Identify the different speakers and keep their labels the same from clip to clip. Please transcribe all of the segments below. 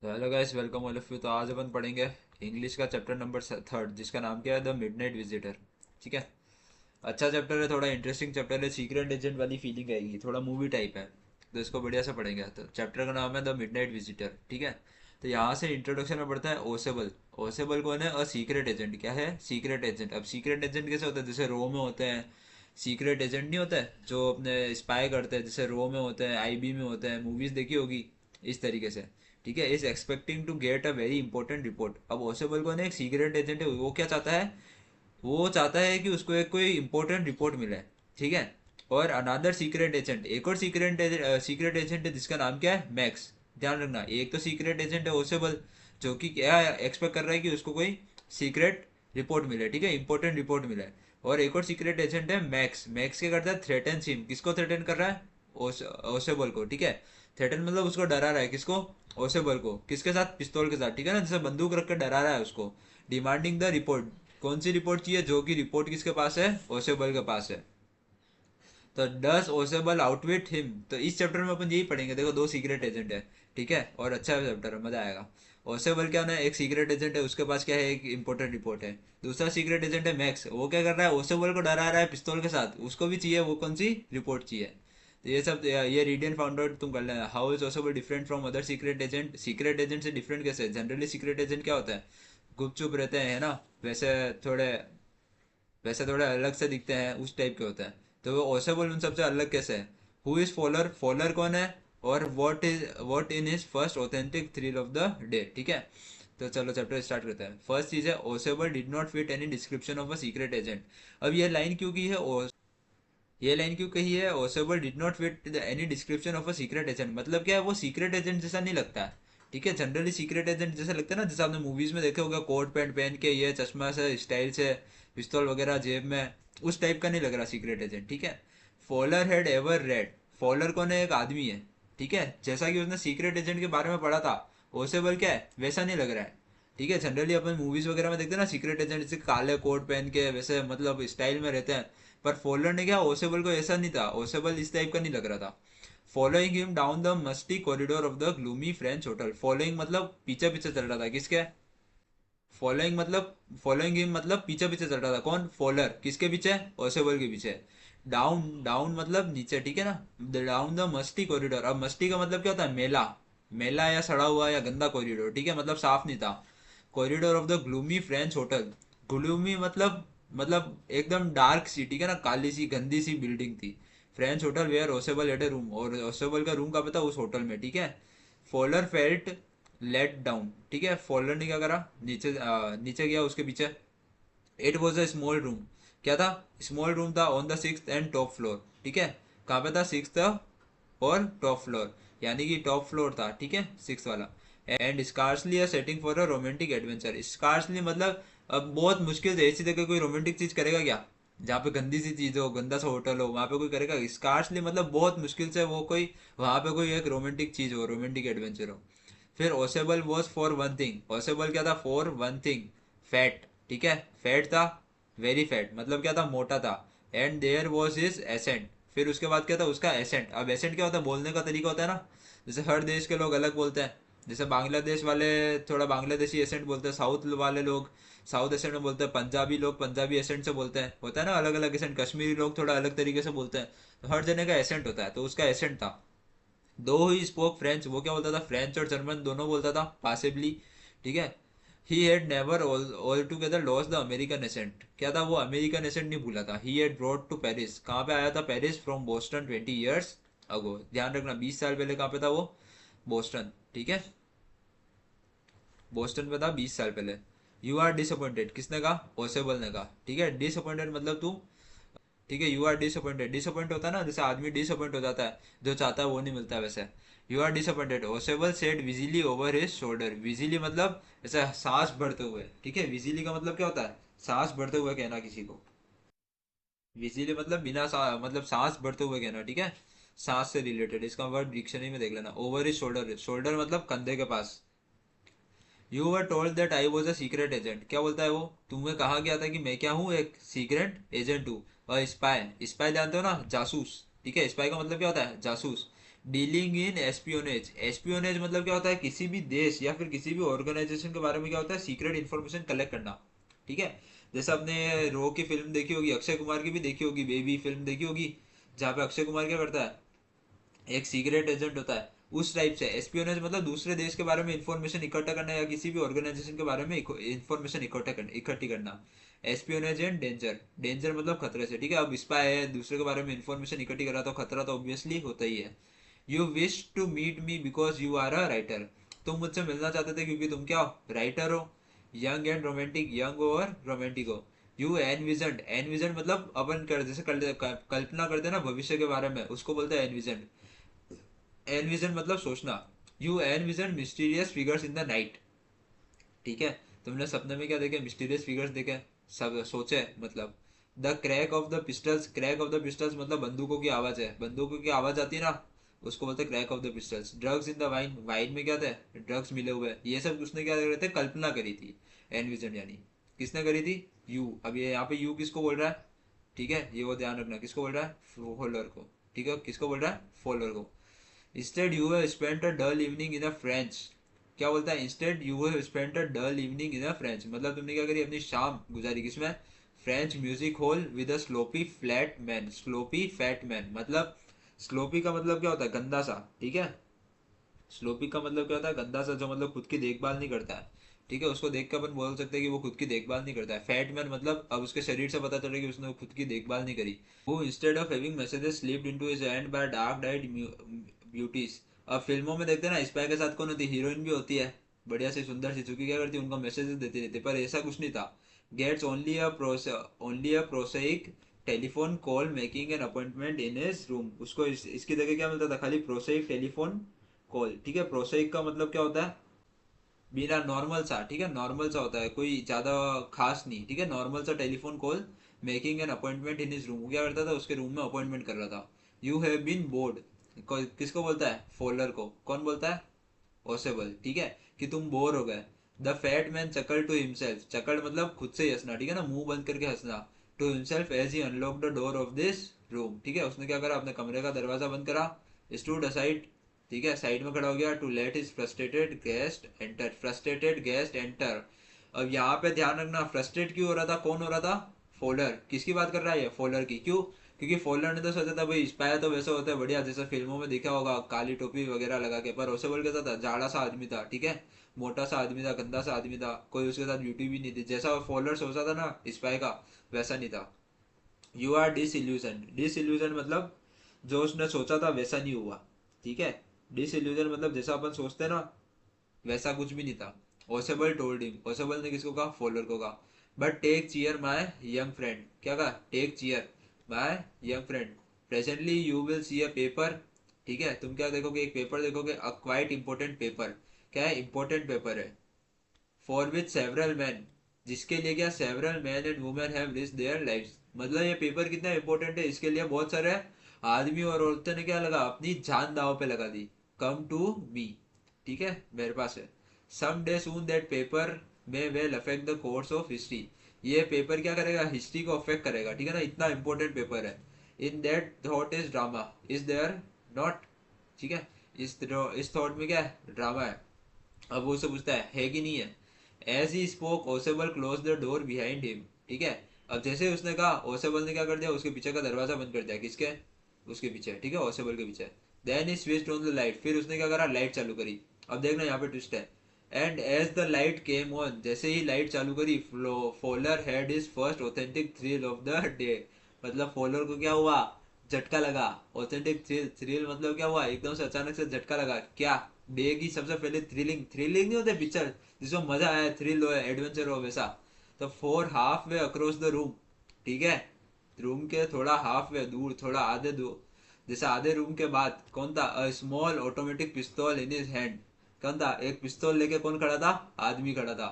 Speaker 1: तो hello guys, welcome all of you. तो आज अपन पढ़ेंगे इंग्लिश का चैप्टर नंबर थर्ड, जिसका नाम क्या है, द मिडनाइट विजिटर। ठीक है। अच्छा चैप्टर है, थोड़ा इंटरेस्टिंग चैप्टर है, सीक्रेट एजेंट वाली फीलिंग आएगी, थोड़ा मूवी टाइप है। तो इसको बढ़िया से पढ़ेंगे। तो चैप्टर का नाम है द मिडनाइट विजिटर। ठीक है। तो यहाँ से इंट्रोडक्शन में पढ़ता है ओसेबल। ओसेबल कौन है? अ सीक्रेट एजेंट। क्या है? Secret agent. अब सीक्रेट एजेंट कैसे होता है? जैसे रो में होते हैं सीक्रेट एजेंट, नहीं होता है जो अपने स्पाई करते हैं, जैसे रो में होते हैं, आईबी में होते हैं, मूवीज देखी होगी इस तरीके से। ठीक है। Is expecting to get a very important report. अब ओसेबल कौन है? एक सीक्रेट एजेंट है। वो क्या चाहता है? वो चाहता है कि उसको एक कोई इंपॉर्टेंट रिपोर्ट मिले। ठीक है। और अनदर सीक्रेट एजेंट, एक और सीक्रेट एजेंट है जिसका नाम क्या है? मैक्स। ध्यान रखना, एक तो सीक्रेट एजेंट है ओसेबल, जो कि क्या एक्सपेक्ट कर रहा है कि उसको कोई सीक्रेट रिपोर्ट मिले। ठीक है, इंपॉर्टेंट रिपोर्ट मिले। और एक और सीक्रेट एजेंट है मैक्स। मैक्स क्या करता है? Threaten him. किसको थ्रेटन कर रहा है? ओसेबल को। ठीक है। थ्रेटन मतलब उसको डरा रहा है। किसको? ओसेबल को। किसके साथ? पिस्तौल के साथ। ठीक है ना, जैसे बंदूक रख कर डरा रहा है उसको। Demanding the report. कौन सी रिपोर्ट चाहिए? जो कि रिपोर्ट किसके पास है? ओसेबल के पास है। तो डस ओसेबल आउटविट हिम। तो इस चैप्टर में अपन यही पढ़ेंगे। देखो, दो सीक्रेट एजेंट है। ठीक है, और अच्छा चैप्टर है, मजा आएगा। ओसेबल क्या ना, एक सीक्रेट एजेंट है, उसके पास क्या है? एक इंपॉर्टेंट रिपोर्ट है। दूसरा सीक्रेट एजेंट है मैक्स। वो क्या कर रहा है? ओसेबल को डरा रहा है पिस्तौल के साथ। उसको भी चाहिए वो कौन सी रिपोर्ट चाहिए। तो ये सब, ये रीड एंड फाउंड आउट तुम कर लेना। How is Osable different from other secret agent? Secret agent से डिफरेंट कैसे? जनरली सीक्रेट एजेंट क्या होता है? गुपचुप रहते हैं, है ना। वैसे थोड़े वैसे थोड़े अलग से दिखते हैं, उस टाइप के होते हैं। तो वो ओसेबल उन सबसे अलग कैसे है? Who is faller? फॉलर कौन है? और what in his first authentic thrill of the day. ठीक है। तो चलो चैप्टर स्टार्ट करते हैं। फर्स्ट चीज है, Osable did not fit any description of a secret agent. अब ये लाइन क्यों कही है? Osable did not fit any description of a secret agent. मतलब क्या है? वो सीक्रेट एजेंट जैसा नहीं लगता है। ठीक है। जनरली सीक्रेट एजेंट जैसा लगता है ना, जैसे आपने मूवीज में देखे होगा, कोट पैंट पहन के, ये चश्मा से, स्टाइल से, पिस्तौल वगैरह जेब में, उस टाइप का नहीं लग रहा सीक्रेट एजेंट। ठीक है। Fowler had ever read. Fowler कौन है? एक आदमी है। ठीक है, जैसा कि उसने सीक्रेट एजेंट के बारे में पढ़ा था। ओसेबल क्या है? वैसा नहीं लग रहा है। ठीक है। जनरली अपन मूवीज वगैरह में देखते हैं ना, सीक्रेट एजेंट जैसे काले कोट पहन के वैसे मतलब स्टाइल में रहते हैं। पर फॉलोअर ने क्या, ओसेबल को ऐसा नहीं था। ओसेबल इस टाइप का नहीं लग रहा था। Following him down the musty corridor of the gloomy French hotel. Following मतलब पीछे पीछे चल रहा था। किसके? फॉलोइंग हिम मतलब पीछे पीछे चल रहा था। कौन? फॉलोअर किसके पीछे? ओसेबल के पीछे। डाउन डाउन मतलब नीचे। ठीक है ना। Down the musty corridor. अब मस्टी का मतलब क्या होता है? मेला। मेला या सड़ा हुआ या गंदा कॉरिडोर। ठीक है, मतलब साफ नहीं था। Corridor of the gloomy French hotel. Gloomy मतलब एकदम डार्क सी। ठीक है ना, काली सी गंदी सी बिल्डिंग थी। French hotel where Osable at a room. और ओसेबल का रूम का पता? उस होटल में। ठीक है। Fowler felt let down. ठीक है। फॉलर ने क्या करा? नीचे गया उसके पीछे। It was a small room. क्या था? स्मॉल रूम था, on the six and top floor. ठीक है। कहाँ पे था? सिक्स और टॉप फ्लोर, यानी कि टॉप फ्लोर था। ठीक है, सिक्स वाला। And scarcely a setting for a romantic adventure. Scarcely मतलब अब बहुत मुश्किल से ऐसी जगह कोई रोमांटिक चीज करेगा क्या? जहाँ पे गंदी सी चीज हो, गंदा सा होटल हो, वहां पे कोई करेगा? स्कार्सली मतलब बहुत मुश्किल से वो कोई वहां पे कोई एक रोमांटिक चीज हो, रोमांटिक एडवेंचर हो। फिर ओसेबल वॉज फॉर वन थिंग। ओसेबल क्या था? For one thing, fat. ठीक है, फैट था, वेरी फैट, मतलब क्या था? मोटा था। And there was his accent. फिर उसके बाद क्या था? उसका एसेंट। अब एसेंट क्या होता है? बोलने का तरीका होता है ना। जैसे हर देश के लोग अलग बोलते हैं। जैसे बांग्लादेश वाले थोड़ा बांग्लादेशी एसेंट बोलते हैं, साउथ वाले लोग साउथ एसेंट में बोलते हैं, पंजाबी लोग पंजाबी एसेंट से बोलते हैं, होता है ना अलग अलग एसेंट। कश्मीरी लोग थोड़ा अलग तरीके से बोलते हैं। तो हर जने का एसेंट होता है, तो उसका एसेंट था। दो ही स्पोक फ्रेंच। वो क्या बोलता था? फ्रेंच और जर्मन दोनों बोलता था, पासिबली। ठीक है। He had never altogether lost the American accent. क्या था? वो अमेरिकन एसेंट नहीं भूला था। He had brought to Paris. कहाँ पे आया था? Paris from Boston 20 years ago. ध्यान रखना, 20 साल पहले कहाँ पे था वो? बोस्टन। ठीक है, बोस्टन पे था 20 साल पहले। You are disappointed. किसने कहा? ओसेबल ने कहा। ठीक है, डिसअपॉइंटेड मतलब तू। ठीक है, यू आर डिसअपॉइंटेड। डिसअपॉइंट होता है ना, जैसे आदमी डिसअपॉइंट हो जाता है, जो चाहता है वो नहीं मिलता है, वैसे। You are disappointed, Ausable said wheezily over his shoulder. Wheezily मतलब ऐसा सांस भरते हुए। ठीक है, विजिली का मतलब क्या होता है? सांस भरते हुए कहना किसी को। विजिली मतलब मतलब सांस भरते हुए कहना। ठीक है, सांस से रिलेटेड। इसका वर्ड डिक्शनरी में देख लेना। ओवर हिज शोल्डर, शोल्डर मतलब कंधे के पास। You were told that I was a secret agent. क्या बोलता है वो? तुम्हें कहा गया था कि मैं क्या हूँ? एक सीक्रेट एजेंट हूँ। और स्पाई, स्पाई जानते हो ना? जासूस। ठीक है, स्पाई का मतलब क्या होता है? जासूस। डीलिंग इन एस्पियोनेज, एस्पियोनेज मतलब क्या होता है, किसी भी देश या फिर किसी भी ऑर्गेनाइजेशन के बारे में क्या होता है, सीक्रेट इन्फॉर्मेशन कलेक्ट करना। ठीक है, जैसे आपने रो की फिल्म देखी होगी, अक्षय कुमार की भी देखी होगी, बेबी फिल्म देखी होगी, जहाँ पे अक्षय कुमार क्या करता है, एक सीक्रेट एजेंट होता है। उस टाइप से एस्पियोनेज मतलब दूसरे देश के बारे में इंफॉर्मेशन इकट्ठा करना या किसी भी ऑर्गेनाइजेशन के बारे में इंफॉर्मेशन इकट्ठी करना। एस्पियोनेज एंड डेंजर, डेंजर मतलब खतरे से। ठीक है, अब स्पाई है, दूसरे के बारे में इंफॉर्मेशन इकट्ठी कर रहा, तो खतरा तो ऑब्वियसली होता ही है। You wish to meet me because you are a writer, तुम मुझसे मिलना चाहते थे क्योंकि तुम क्या हो, राइटर हो। यंग एंड रोमांटिक, यंग हो और रोमांटिक हो। यू एनविजन, एनविजन मतलब अपन कर जैसे कल्पना करते ना भविष्य के बारे में, उसको बोलते हैं एनविजन। एनविजन मतलब सोचना। You envision mysterious figures in the night. ठीक है, तुमने सपने में क्या देखे, मिस्टीरियस फिगर्स देखे, सब सोचे मतलब। The crack of the pistols, crack of the pistols मतलब बंदूकों की आवाज है, बंदूकों की आवाज आती है ना, उसको बोलते हैं crack of the pistols. Drugs in the wine, wine में क्या थे, ड्रग्स मिले हुए, ये सब उसने क्या करे थे, कल्पना करी थी। एनविजन यानी किसने करी थी, यू। अब ये यहाँ पे यू किसको बोल रहा है, ठीक है, ये वो ध्यान रखना, किसको बोल रहा है, फॉलोअर को। ठीक है, किसको बोल रहा है, फॉलोअर को। Instead you have spent a dull evening in a French, क्या बोलता है, instead you have spent a dull evening in a French मतलब तुमने क्या करी, अपनी शाम गुजारी किसमें, French music hall with a sloppy flat man, sloppy fat man मतलब, स्लोपी का मतलब क्या होता है, गंदा सा। ठीक है, स्लोपी का मतलब क्या होता है, गंदा सा, जो मतलब खुद की देखभाल नहीं करता है। ठीक है, उसको देख कर अपन बोल सकते हैं कि वो खुद की देखभाल नहीं करता है। फैट मैन मतलब अब उसके शरीर से पता चले कि उसने खुद की देखभाल नहीं करी। वो instead of having messages slipped into his hand by dark eyed beauties. अब फिल्मों में देखते हैं ना, स्पाई के साथ कौन होती है, हीरोइन भी होती है, बढ़िया सी सुंदर सी, चुकी क्या करती है, उनको मैसेजेस देती रहती है, पर ऐसा कुछ नहीं था। Gets only a prosaic telephone call making an appointment in his room, उसको इसकी जगह क्या मिलता था, खाली प्रोसेइक टेलीफोन कॉल। ठीक है, प्रोसेइक का मतलब क्या होता है, बिना, नॉर्मल सा। ठीक है, नॉर्मल सा होता है, कोई ज्यादा खास नहीं। ठीक है, नॉर्मल सा telephone call making an appointment in his room, क्या करता था, उसके रूम में अपॉइंटमेंट कर रहा था। यू हैव बीन बोर्ड, किसको बोलता है, फोल्डर को। कौन बोलता है, ओसेबल। ठीक है, कि तुम बोर हो गए। The fat man chuckle to himself, chuckle मतलब खुद से ही हंसना, ठीक है ना, मुंह बंद करके हंसना। To himself as he unlock the door of this room, ठीक है, उसने क्या करा, अपने कमरे का दरवाजा बंद करा। स्टूड असाइड, ठीक है, साइड में खड़ा हो गया। To let his frustrated guest enter, frustrated guest enter. अब यहाँ पे ध्यान रखना, फ्रस्ट्रेट क्यों हो रहा था, कौन हो रहा था, फोल्डर। किसकी बात कर रहा है ये, फोल्डर की। क्यों, क्योंकि फोल्डर ने तो सोचा था भाई स्पाई तो वैसा होता है बढ़िया, जैसे फिल्मों में देखा होगा, काली टोपी वगैरह लगा के, पर ओसेबल कैसा था, जाड़ा सा आदमी था। ठीक है, मोटा सा आदमी था, गंदा सा आदमी था, कोई उसके साथ ब्यूटी भी नहीं थी, जैसा फोल्डर सोचा था ना स्पाई का, वैसा नहीं था। यू आर डिसइल्यूजन, डिसइल्यूजन मतलब जो उसने सोचा था वैसा नहीं हुआ। ठीक है, डिसइल्यूजन मतलब जैसा अपन सोचते हैं ना, वैसा कुछ भी नहीं था। ओसेबल टोल्ड हिम, ओसेबल ने किसको कहा, फोल्डर को कहा। But take cheer my young friend, क्या कहा, take cheer my young friend, presently you will see a paper. ठीक है, तुम क्या देखोगे, एक पेपर देखोगे, अ क्वाइट इंपॉर्टेंट पेपर। क्या है, इंपॉर्टेंट पेपर है। फॉर विच सेवरल मैन, जिसके लिए क्या, several man and women have risk their lives, मतलब ये पेपर कितना इंपॉर्टेंट है, इसके लिए बहुत सारे आदमी और औरतें ने क्या लगा, अपनी जान दांव पे लगा दी। कम टू मी, ठीक है, मेरे पास है। Some day soon that paper may well affect the course of history, ये पेपर क्या करेगा, हिस्ट्री को अफेक्ट करेगा। ठीक है ना, इतना इंपॉर्टेंट पेपर है। In that thought is drama, is there not, ठीक है, इस थॉट में क्या है, ड्रामा है। अब वो से पूछता है कि नहीं है। As he spoke Ausable close the door behind him, ठीक है, अब जैसे ही उसने कहा, ओसेबल ने क्या कर दिया, उसके पीछे का दरवाजा बंद कर दिया, किसके, उसके पीछे। ठीक है, ओसेबल के पीछे। Then he switched on the light, फिर उसने क्या करा, लाइट चालू करी। अब देखना यहाँ पे ट्विस्ट है। And as the light came on, जैसे ही लाइट चालू करी, Fowler had his first authentic thrill of the day, मतलब फॉलर को क्या हुआ, झटका लगा। ऑथेंटिक थ्रिल, थ्रिल मतलब क्या हुआ, एकदम से अचानक से झटका लगा। क्या, डे की सबसे पहले थ्रिलिंग, थ्रिलिंग नहीं होते पिक्चर जिसमें मजा आया, थ्रिल हो, एडवेंचर हो, वैसा। तो four half way across the room, ठीक है, रूम के थोड़ा हाफ वे दूर, थोड़ा आधे दूर, जैसे आधे रूम के बाद कौन था, अ स्मॉल ऑटोमेटिक पिस्तौल इन हिज हैंड, कौन था, एक पिस्तौल लेके कौन खड़ा था, आदमी खड़ा था।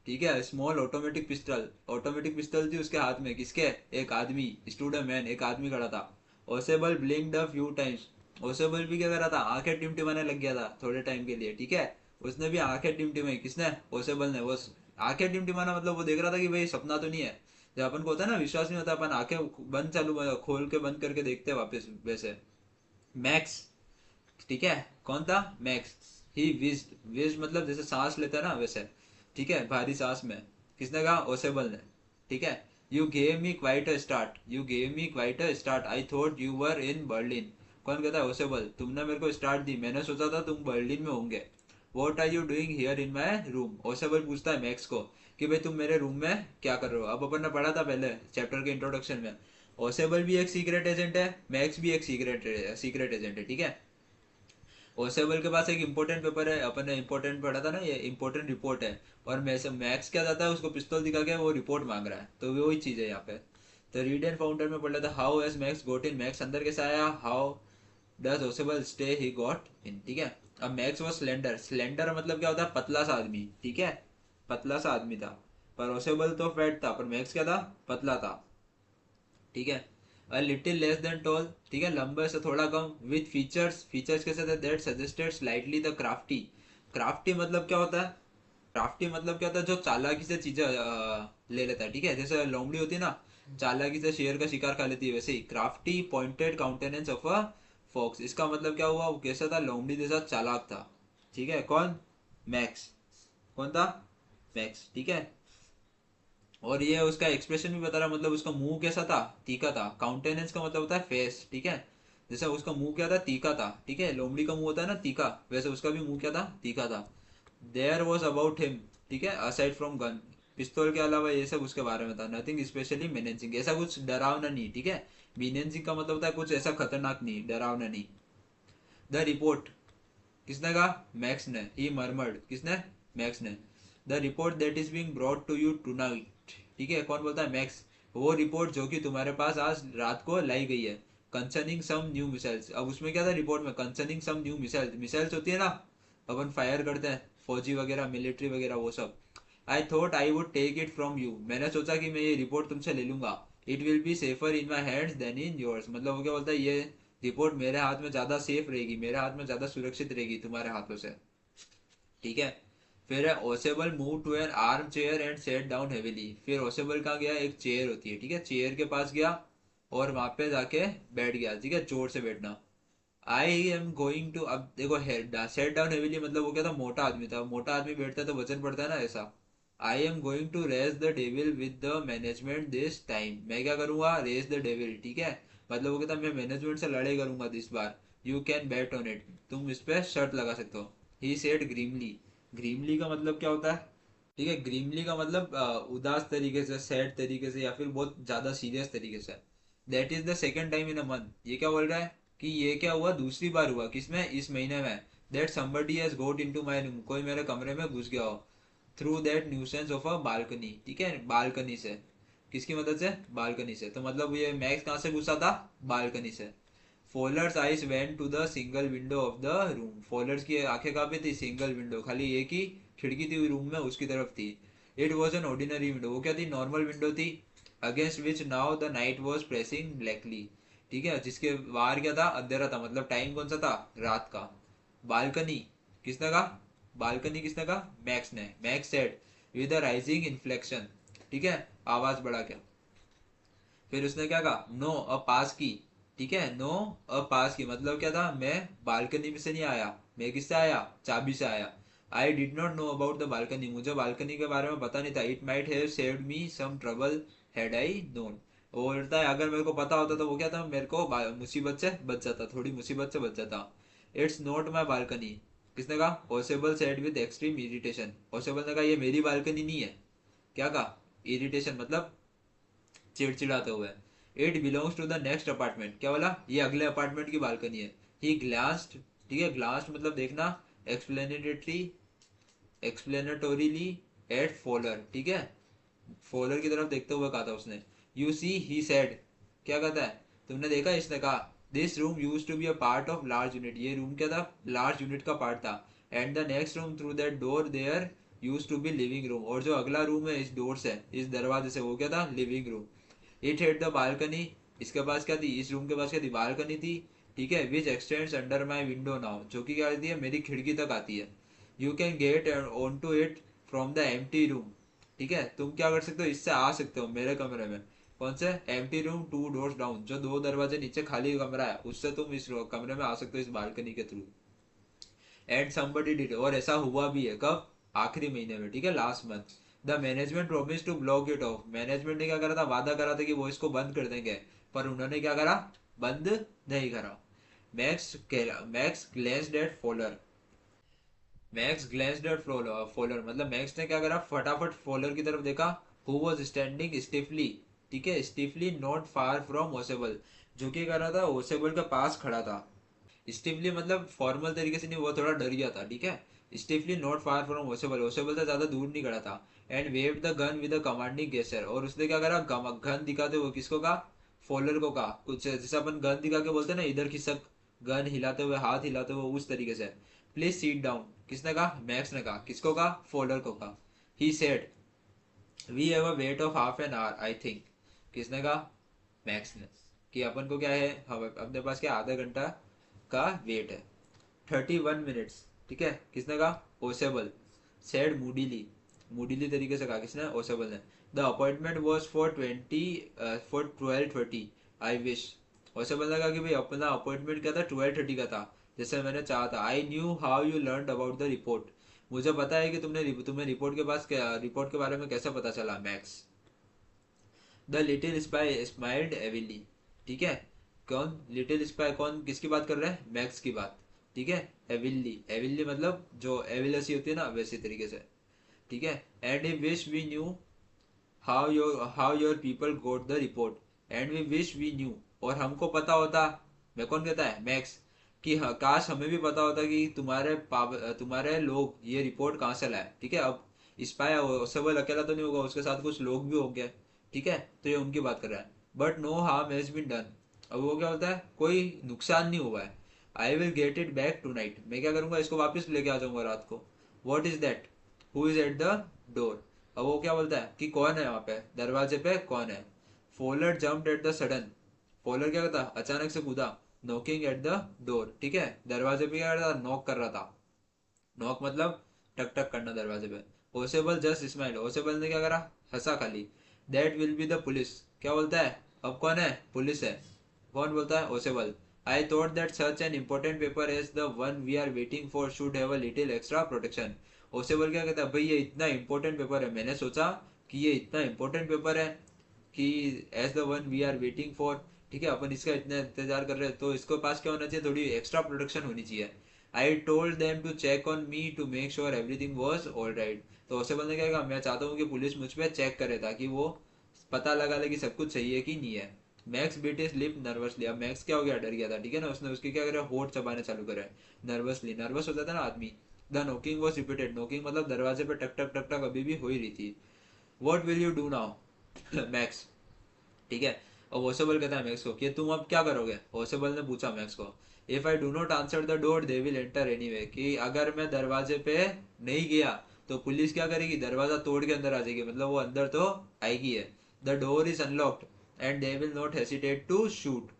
Speaker 1: ठीक है, small automatic pistol, automatic pistol थी उसके हाथ में, किसके, एक आदमी, स्टूडेंट मैन, एक आदमी खड़ा था। ओसेबल ब्लिंक्ड अ फ्यू टाइम्स, ओसेबल भी क्या कर रहा था, आंखें टिमटिमाने लग गया था थोड़े टाइम के लिए। ठीक है, उसने भी आंखें टिमटिमाई, किसने, ओसेबल ने। वो आंखें टिमटिमाना मतलब वो देख रहा था कि भाई सपना तो नहीं है, जब अपन को होता है ना विश्वास नहीं होता, अपन आंखें बंद चालू खोल के बंद करके देखते हैं वापस, वैसे। मैक्स, ठीक है, कौन था? मैक्स। ही विज्ड, विज्ड मतलब जैसे सांस लेता है ना वैसे, ठीक है, भारी सांस में। किसने कहा? ओसेबल ने। ठीक है। You gave me quite a start, you gave me quite a start, I thought you were in Berlin. कौन कहता है? ओसेबल। तुमने मेरे को स्टार्ट दी, मैंने सोचा था तुम बर्लिन में होंगे। What are you doing here in my room? Ausable पूछता है मैक्स को कि भाई तुम मेरे रूम में क्या कर रहे हो। अब अपन ने पढ़ा था पहले चैप्टर के इंट्रोडक्शन में, ओसेबल भी एक सीक्रेट एजेंट है, मैक्स भी एक सीक्रेट सीक्रेट एजेंट है, ठीक है। ओसेबल के पास एक इंपॉर्टेंट पेपर है, अपन ने इंपॉर्टेंट पढ़ा था ना, ये इंपॉर्टेंट रिपोर्ट है। और मैक्स क्या जाता है, उसको पिस्तौल दिखा के वो रिपोर्ट मांग रहा है, तो वही चीज है यहाँ पे। तो रीड एंड फाउंडर में पढ़ लेता, how has Max got in, Max अंदर कैसे आया, how does Ausable stay he got in, ठीक है। अब मैक्स वो स्लेंडर, स्लेंडर मतलब क्या होता है? पतला सा आदमी, ठीक है, पतला सा आदमी था। पर ओसेबल तो फैट था, पर मैक्स क्या था? पतला था, ठीक है। A little less than tall, ठीक है, लंबे से थोड़ा कम। विथ फीचर्स, फीचर्स कैसे थे? That suggested slightly the crafty. Crafty मतलब क्या होता है? क्राफ्टी मतलब क्या होता है? जो चालाकी से चीजें ले लेता है, ठीक है। जैसे लोमड़ी होती है ना, चालाकी से शेर का शिकार खा लेती है, वैसे ही crafty pointed countenance of a fox. इसका मतलब क्या हुआ? वो कैसा था? लोमड़ी जैसा चालाक था, ठीक है। कौन? मैक्स। कौन था? मैक्स, ठीक है। और ये उसका एक्सप्रेशन भी बता रहा, मतलब उसका मुंह कैसा था? तीखा था। काउंटेनेंस का मतलब होता है फेस, ठीक है। जैसे उसका मुंह क्या था? तीखा था, ठीक है। लोमड़ी का मुंह होता है ना तीखा, वैसे उसका भी मुंह क्या था? तीखा था। देयर वॉज अबाउट हिम, ठीक है, असाइड फ्रॉम गन, पिस्तौल के अलावा ये सब उसके बारे में था। नथिंग स्पेशली मेनेजिंग, ऐसा कुछ डरावना नहीं, ठीक है। मेनेजिंग का मतलब होता है कुछ ऐसा खतरनाक नहीं, डरावना नहीं। द रिपोर्ट, किसने कहा? मैक्स ने। ही मरमर्ड, किसने? मैक्स ने। The report that is being brought to you tonight, ठीक है। कौन बोलता है? मैक्स। वो रिपोर्ट जो कि तुम्हारे पास आज रात को लाई गई है, कंसर्निंग सम न्यू मिसाइल्स। अब उसमें क्या था रिपोर्ट में? Concerning some new missiles, missiles होती है ना, अपन फायर करते हैं, फौजी वगैरह, मिलिट्री वगैरह, वो सब। I thought I would take it from you, मैंने सोचा कि मैं ये रिपोर्ट तुमसे ले लूंगा। It will be safer in my hands than in yours, मतलब वो क्या बोलता है? ये रिपोर्ट मेरे हाथ में ज्यादा सेफ रहेगी, मेरे हाथ में ज्यादा सुरक्षित रहेगी तुम्हारे हाथों से, ठीक है। फिर Ausable move to an arm chair and sat down heavily, फिर ओसेबल कहाँ गया? एक चेयर होती है, ठीक है, चेयर के पास गया और वहां पे जाके बैठ गया, ठीक है, जोर से बैठना। आई एम गोइंग टू, अब देखो हेड सेट डाउन हेविली मतलब वो क्या था? मोटा आदमी था, मोटा आदमी बैठता है तो वजन बढ़ता है ना, ऐसा। I am going to race the devil with the management this time, मैं क्या करूंगा? रेस द डेविल, ठीक है। मतलब वो कहता है मैं मैनेजमेंट से लड़ाई करूंगा this bar. You can bat on it, तुम इस पे शर्त लगा सकते हो। ही सेड ग्रीमली, ग्रीमली का मतलब क्या होता है? ठीक है, ग्रीमली का मतलब उदास तरीके से, सैड तरीके से, या फिर बहुत ज्यादा सीरियस तरीके से। That is the second time in a month, ये क्या बोल रहा है? कि ये क्या हुआ? दूसरी बार हुआ, किसमें? इस महीने में। That somebody has got into my room, कोई मेरे कमरे में घुस गया हो। Through that nuisance of a balcony, ठीक है, बालकनी से। किसकी मदद से? बालकनी से। तो मतलब ये मैक्स कहाँ से घुसा था? बालकनी से। Fowler's eyes went to the single window of the room, Fowler's की आंखें कहाँ पे थी? सिंगल विंडो, खाली एक ही खिड़की थी रूम में, उसकी तरफ थी। It was an ordinary window, वो क्या थी? नॉर्मल विंडो थी। Against which now the night was pressing blackly, ठीक है, जिसके बाहर क्या था? अंधेरा था, मतलब टाइम कौन सा था? रात का। बालकनी, किसने कहा? बालकनी किसने कहा? मैक्स ने। Max said with a rising inflection, ठीक है, आवाज बढ़ा के। फिर उसने क्या कहा? नो अ पास की, ठीक है, नो अ पास की मतलब क्या था? मैं बालकनी में से नहीं आया, मैं किससे आया? चाबी से आया। I did not know about the balcony, मुझे बालकनी के बारे में पता नहीं था। It might have saved me some trouble had I known, वो बोलता है अगर मेरे को पता होता तो वो क्या था? मेरे को मुसीबत से बच जाता, थोड़ी मुसीबत से बच जाता। इट्स नॉट माई बालकनी, किसने कहा? ओसेबल सेड विद एक्सट्रीम इरिटेशन, ओसेबल ने कहा ये मेरी बालकनी नहीं है। क्या कहा? इरिटेशन मतलब चिड़चिड़ाते हुए। It belongs to the next apartment, क्या बोला? ये अगले अपार्टमेंट की बालकनी है। ही ग्लांस्ड, ठीक है, ग्लांस्ड मतलब देखना, एक्सप्लेनेटरी, एक्सप्लेनेटोरीली एट फॉलर, ठीक है, फॉलर की तरफ देखते हुए कहा था उसने। यू सी ही सेड, क्या कहता है? तुमने देखा? इसने कहा this room use to be a part of large unit, ये रूम क्या था? लार्ज यूनिट का पार्ट था। And the next room through that door there use to be living room, और जो अगला रूम है इस डोर से, इस दरवाजे से, वो क्या था? Living room. It head the balcony, इसके पास क्या थी? इस रूम के पास क्या थी? बालकनी थी, ठीक है, विच x tends under my window now, जो कि क्या कहती है? मेरी खिड़की तक आती है। You can get on to it from the empty room, ठीक है, तुम क्या कर सकते हो? इससे आ सकते हो मेरे कमरे में। कौन से? एम्प्टी रूम 2 doors डाउन, जो 2 दरवाजे नीचे खाली कमरा है उससे तुम इस कमरे में आ सकते हो इस बालकनी के थ्रू। एंड समबडी डिड, और ऐसा हुआ भी है। कब? आखिरी महीने में, ठीक है, last month. The management promise to block it off, management ने क्या करा था? वादा करा था कि वो इसको बंद कर देंगे, पर उन्होंने क्या करा? बंद नहीं करा। Max Max glanced at Fowler, Max glanced at Fowler मतलब मैक्स ने क्या करा? फटाफट फॉलर की तरफ देखा, हु वॉज स्टैंडिंग स्टिफली, ठीक है, स्टिफली नॉट फार फ्रॉम ओसेबल, जो कि कर रहा था ओसेबल के पास खड़ा था। स्टिफली मतलब फॉर्मल तरीके से नहीं, वो थोड़ा डर गया था, ठीक है। स्टिफली नॉट फार फ्रॉम ओसेबल, ओसेबल से ज्यादा दूर नहीं खड़ा था। And wave the gun with the commanding gesture, और उसने क्या करा? गन दिखाते हुए किसको कहा? फॉलर को कहा। कुछ जैसे अपन गन दिखा के बोलते हैं ना, इधर खिसक, गन हिलाते हुए, हाथ हिलाते हुए, उस तरीके से। प्लीज सीट डाउन, किसने कहा? मैक्स ने कहा। किसको कहा? फॉलर को कहा। He said we have a wait of half an hour I think, किसने कहा? मैक्स ने। कि अपन को क्या है, हम अपने पास क्या आधा घंटा का वेट है, 31 मिनट्स, ठीक है। किसने कहा? ओसेबल सेड मूडीली, मूडीली तरीके से कहा किसने? ओसेबल ने। The appointment was for 12:30 I wish, Ausable ने कहा कि भाई अपना अपॉइंटमेंट क्या था? 12:30 का था, जैसे मैंने चाहा था। I knew how you learn about the report, मुझे पता है कि तुम्हें रिपोर्ट के बारे में कैसे पता चला? Max. The little spy smiled evilly, ठीक है। कौन लिटिल स्पाई? कौन, किसकी बात कर रहे हैं? मैक्स की बात, ठीक है। एविली, एविली मतलब जो एविलसी होती है ना, वैसे तरीके से, ठीक है। And we wish we knew how your people got the report, and we wish we knew, और हमको पता होता। मैं कौन कहता है? मैक्स। कि हाँ, काश हमें भी पता होता कि तुम्हारे लोग ये रिपोर्ट कहाँ से लाए, ठीक है। अब स्पाई ओसेबल अकेला तो नहीं होगा, उसके साथ कुछ लोग भी होंगे, ठीक है। तो ये उनकी बात कर रहा है। But no harm has been done, अब वो क्या होता है? कोई नुकसान नहीं हुआ है। I will get it back tonight, मैं क्या करूंगा? इसको वापस लेके आ जाऊंगा रात को। What is that? Who is at the door, अब वो क्या बोलता है कि कौन है वहां पे, दरवाजे पे कौन है? फोलर जम्प्ड एट द सडन, फोलर क्या करता? अचानक से कूदा। नॉकिंग एट द डोर, ठीक है, दरवाजे पे क्या कर रहा था? नॉक कर रहा था। नॉक मतलब टक टक करना दरवाजे पे। ओसेबल जस्ट स्माइल, ओसेबल ने क्या करा? हंसा खाली। That will be the police, क्या बोलता है? अब कौन है? पुलिस है। कौन बोलता है? Ausable. I thought that such an important paper as the one we are waiting for should have a little extra protection, Ausable क्या कहता है? भाई ये इतना इंपॉर्टेंट पेपर है, मैंने सोचा कि ये इतना इंपॉर्टेंट पेपर है कि as the one we are waiting for, ठीक है, अपन इसका इतना इंतजार कर रहे हैं, तो इसके पास क्या होना चाहिए? थोड़ी एक्स्ट्रा प्रोटेक्शन होनी चाहिए। I told them to check on me to make sure everything was all right, तो उससे बंदे क्या कहा? मैं चाहता हूँ कि पुलिस मुझ पर चेक करे ताकि वो पता लगा ले कि सब कुछ सही है कि नहीं है। Max bit his lip nervously, अब मैक्स क्या हो गया? डर गया था, ठीक है ना। उसने उसके क्या करे? होठ चबाने चालू करे। नर्वसली, नर्वस हो जाता है ना आदमी। The knocking was repeated, knocking मतलब दरवाजे पे टक टक टक टक अभी भी हो ही रही थी। What will you do now? Max, ठीक है। और ओसेबल कहता है मैक्स को कि तुम अब क्या करोगे? ओसेबल ने पूछा मैक्स को। If I do not answer the door they will enter anyway, कि अगर मैं दरवाजे पे नहीं गया तो पुलिस क्या करेगी? दरवाजा तोड़ के अंदर आ जाएगी, मतलब वो अंदर तो आएगी है। The door is unlocked and they will not hesitate to shoot,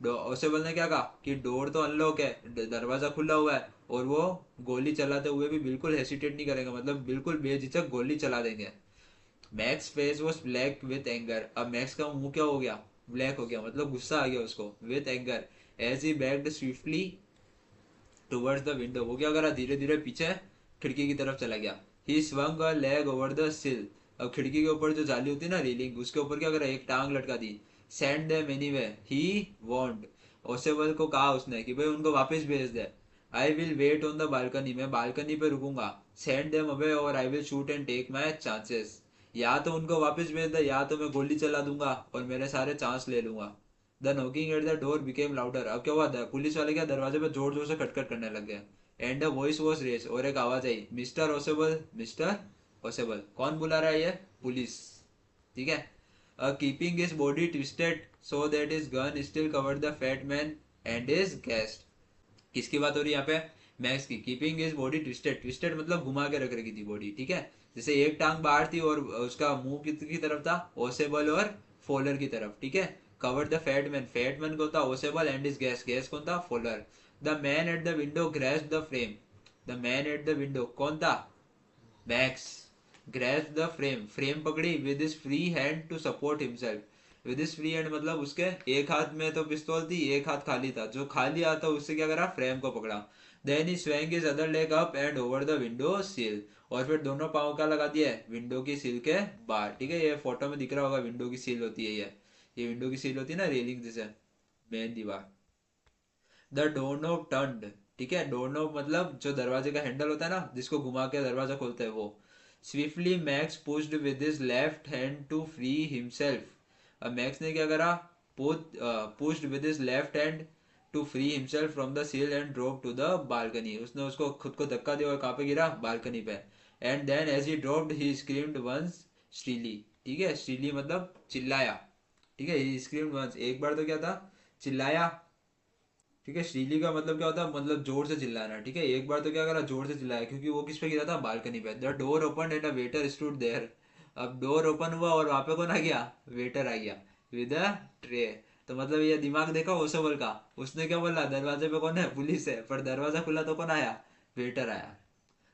Speaker 1: Ausable ने क्या कहा? कि डोर तो अनलॉक है, दरवाजा खुला हुआ है, और वो गोली चलाते हुए भी बिल्कुल हेसिटेट नहीं करेंगे, मतलब बिल्कुल बेझिझक गोली चला देंगे। Max face was black with anger, अब मैक्स का मुंह क्या हो गया? ब्लैक हो गया, मतलब गुस्सा आ गया उसको। With anger as he backed swiftly towards the window, वो क्या करा? धीरे धीरे पीछे खिड़की की तरफ चला गया। ही swung a leg over the सिल, अब खिड़की के ऊपर जो जाली होती है ना, रेलिंग, उसके ऊपर क्या करा? एक टांग लटका दी। Send them anyway he want, Ausable को कहा उसने कि भाई उनको वापस भेज दे। I will wait on the balcony, मैं बालकनी पे रुकूंगा। Send them away or I will shoot and take my chances, या तो उनको वापस भेज दे या तो मैं गोली चला दूंगा और मेरे सारे चांस ले लूंगा। The knocking at the door became louder, अब क्या हुआ? पुलिस वाले क्या दरवाजे पे जोर जोर से खटखट करने लग गए। And the voice was raised, और एक आवाज आई, मिस्टर ओसेबल, मिस्टर ओसेबल। कौन बुला रहा है? ये पुलिस, ठीक है। Keeping his body twisted so that his gun still covered the fat man and his guest, किसकी बात हो रही है यहाँ पे? मैक्स की। Keeping is body twisted, twisted मतलब घुमा के रख रखी थी बॉडी, ठीक है। जैसे एक टांग बाहर थी और उसका मुंह की तरफ था, ओसेबल और फोलर की तरफ, ठीक है। कवर्ड द फैट मैन कौन था? Ausable and his guest, guest कौन था? Fowler. The man at the window grasp the frame, the man at the window कौन था? Max. Grasp the frame, frame पकड़ी with his free hand to support himself, with his free hand मतलब उसके एक हाथ में तो पिस्तौल थी, एक हाथ खाली था, जो खाली हाथ था उससे क्या करा, फ्रेम को पकड़ा। Then he swung his other leg up and over the window sill, और फिर दोनों पाँव का लगा दिया है विंडो की सील के बाहर। ठीक है, ये फोटो में दिख रहा होगा, विंडो की सील होती है ये विंडो की सील होती है ना, रेलिंग जैसे मेन दीवार। द डोर नॉब टर्न्ड, ठीक है, डोर नॉब मतलब जो दरवाजे का हैंडल होता है ना, जिसको घुमा के दरवाजा खोलते हैं वो। Swiftly Max pushed with his left hand to free himself, अब मैक्स ने क्या करा, pushed with his left hand to free himself from the sill and drop to the balcony, उसने उसको खुद को धक्का दिया और कहाँ पे गिरा, बालकनी पे। And then as he dropped he screamed once Steely, ठीक है, स्टीली मतलब चिल्लाया। ठीक है, ही स्क्रीम्ड वंस, एक बार तो क्या था, चिल्लाया। ठीक है, श्रीली का मतलब क्या होता है, मतलब जोर से चिल्लाना। ठीक है, एक बार तो क्या करा, जोर से चिल्लाया, क्योंकि वो किस पे गिरा था, बालकनी पे। The door open and a waiter stood there, अब डोर ओपन हुआ और वहां पे कौन आ गया, वेटर आ गया विद अ ट्रे। तो मतलब ये दिमाग देखा ओसोबल का, उसने क्या बोला, दरवाजे पे कौन है, पुलिस है, पर दरवाजा खुला तो कौन आया, वेटर आया।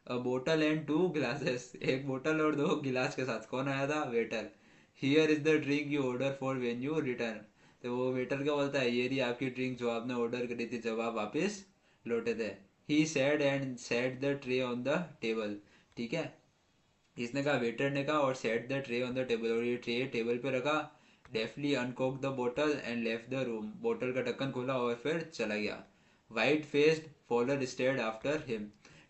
Speaker 1: अ बोटल एंड टू ग्लासेस, एक बोतल और दो गिलास के साथ कौन आया था, waiter. Here is the drink you order for when you return, तो वो वेटर क्या बोलता है, ये रही आपकी ड्रिंक जो आपने ऑर्डर करी थी जब आप वापस लौटे थे। He said and set the tray on the table, ठीक है, इसने कहा, वेटर ने कहा, और set the tray on the table, और ये ट्रे टेबल पे रखा। Deftly uncork the bottle and left the room, बोतल का ढक्कन खोला और फिर चला गया। White faced Fowler stared after him,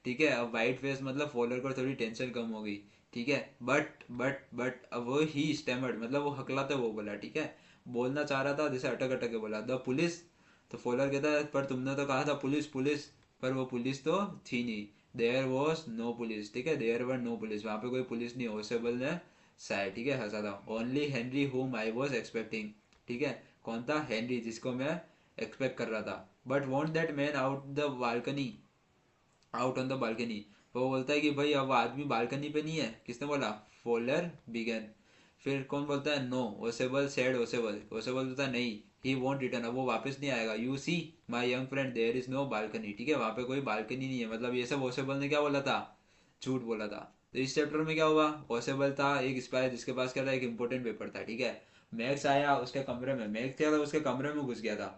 Speaker 1: ठीक है, अब वाइट फेस मतलब फॉलर को थोड़ी टेंशन कम हो गई। ठीक है, बट अब वो ही स्टेमर्ड मतलब वो हकलाते वो बोला, ठीक है, बोलना चाह रहा था, जैसे अटक अटक के बोला, द पुलिस। तो फॉलर कहता है, पर तुमने तो कहा था पुलिस पुलिस, पर वो पुलिस तो थी नहीं। देयर वॉज नो पुलिस, ठीक है, देयर वर नो पुलिस, वहां पे कोई पुलिस नहीं। ओसेबल ने साय, ठीक है, हंसा था। Only Henry home I was expecting, ठीक है, कौन था, हेनरी, जिसको मैं एक्सपेक्ट कर रहा था। But want that man out the balcony, out on the balcony, वो बोलता है कि भाई अब आदमी बालकनी पे नहीं है, किसने बोला, फोलर बिगन। फिर कौन बोलता है, नो, ओसेबल सेड, ओसेबल ओसेबल बोलता है नहीं, ही वॉन्ट रिटर्न, अब वो वापस नहीं आएगा। You see my young friend there is no balcony, ठीक है, वहां पे कोई बालकनी नहीं है, मतलब ये सब ओसेबल ने क्या बोला था, झूठ बोला था। तो इस चैप्टर में क्या हुआ, ओसेबल था एक स्पाई जिसके पास क्या था, एक इंपॉर्टेंट पेपर था। ठीक है, मैक्स आया उसके कमरे में, मैक्स क्या था, उसके कमरे में घुस गया था।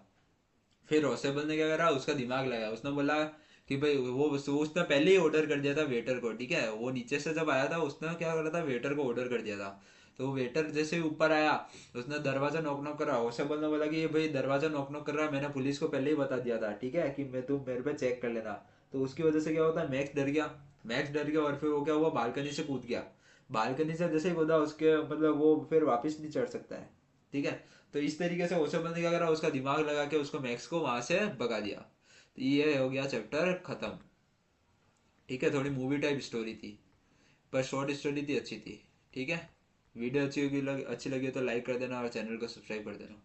Speaker 1: फिर रोसेबल ने क्या करा, उसका दिमाग लगाया, उसने बोला कि भाई वो उसने पहले ही ऑर्डर कर दिया था वेटर को। ठीक है, वो नीचे से जब आया था उसने क्या करा था, वेटर को ऑर्डर कर दिया था। तो वेटर जैसे ही ऊपर आया, उसने दरवाजा नॉक नॉक करा। रोसेबल ने बोला कि ये भाई दरवाजा नॉक नॉक कर रहा है, मैंने पुलिस को पहले ही बता दिया था, ठीक है, कि मैं तुम मेरे पे चेक कर लेना। तो उसकी वजह से क्या होता है, मैक्स डर गया, मैक्स डर गया, और फिर वो क्या हुआ, बालकनी से कूद गया। बालकनी से जैसे ही कूदा, उसके मतलब वो फिर वापस नहीं चढ़ सकता है। ठीक है, तो इस तरीके से ओशोमन ने क्या करा, उसका दिमाग लगा के उसको मैक्स को वहां से भगा दिया। तो ये हो गया चैप्टर खत्म। ठीक है, थोड़ी मूवी टाइप स्टोरी थी, पर शॉर्ट स्टोरी थी, अच्छी थी। ठीक है, वीडियो अच्छी लगी तो लाइक कर देना और चैनल को सब्सक्राइब कर देना।